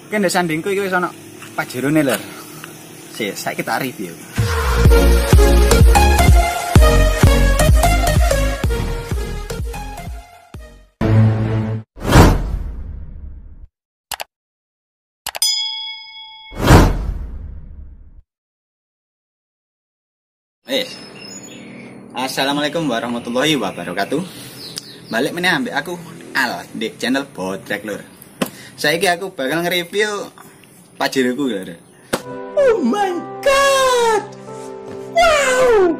Kan ndek sandingku iki wis ana pajerone lho. Sik, saiki tak review. Assalamualaikum warahmatullahi wabarakatuh. Balik meneh ambek aku Al di channel Bodrek lur. Saiki aku bakal nge-review pajereku lur. Oh my god. Wow.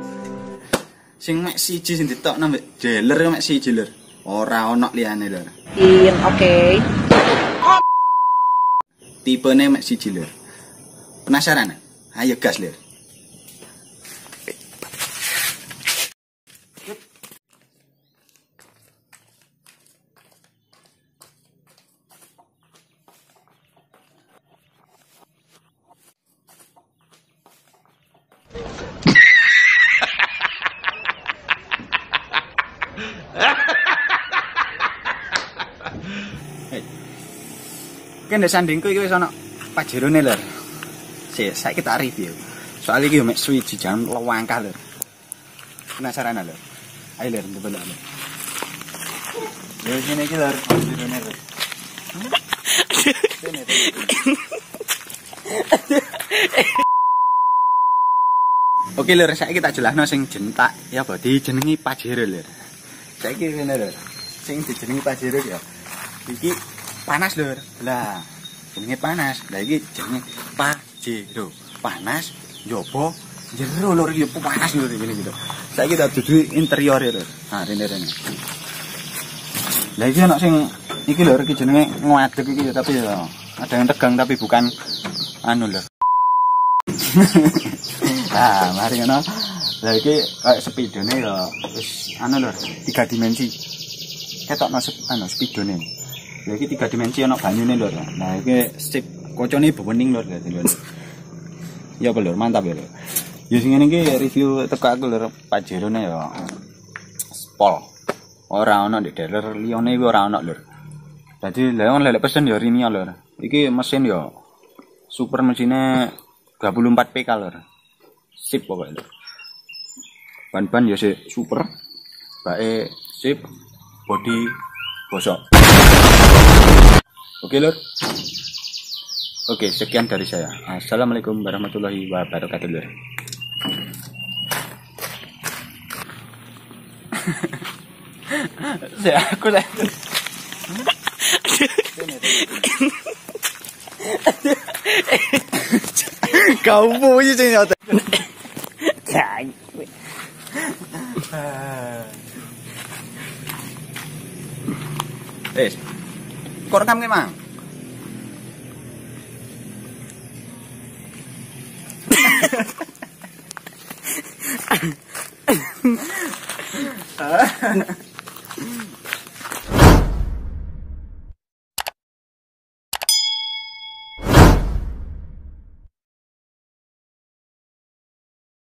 Sing mek siji sing ditokno mbek dealer mek siji lur. Ora ono liyane lur. Oke. Tipene mek siji lur. Penasaran? Ayo gas lur. Kan ndek sandingku iki wis ana pajerone lho. Sik, saiki tak review. Soale iki yo mek swiji jam lewangkah lho. Penasaran lho. Ayo lho, ndelok lho. Yo ngene iki lho, pajerone lho. Oke lho, saiki tak jelasno sing jentak ya apa dijenengi pajero lho. Saiki ngene lho. Sing dijenengi pajero ya. Iki panas lur. Lah, jenenge panas. Lah iki jenenge pajero. Panas njobo jero lur iki panas lur ngene gitu. Saiki tak dudu interior lur. Ha rene-rene. Lah iki ana sing iki lur iki jenenge ngadeg iki tapi ya ada yang tegang tapi bukan anu lur. Ah, mari ngono. Lah iki kayak spidone ya wis anu lur, 3 dimensi. Ketokno spidone. Ya iki 3 dimensi ana banyune lho. Nah iki sip kocone bewening lho dadi lho. Ya apa lho, mantap ya lho. Ya sing ngene iki review teko aku lho pajerone ya. Spol. Ora ana ndek dealer liyane iki ora ana lho. Dadi lek pesen ya Rinia lho. Iki mesin ya super mesinnya 24 PK lho. Sip pokoknya lho. Ban-ban ya sik super. Bae sip. Body bosok. Oke lur. Oke, sekian dari saya. Assalamualaikum warahmatullahi wabarakatuh lur. Aku lah. Kau punya sih nyata. Kau rekam ke mang?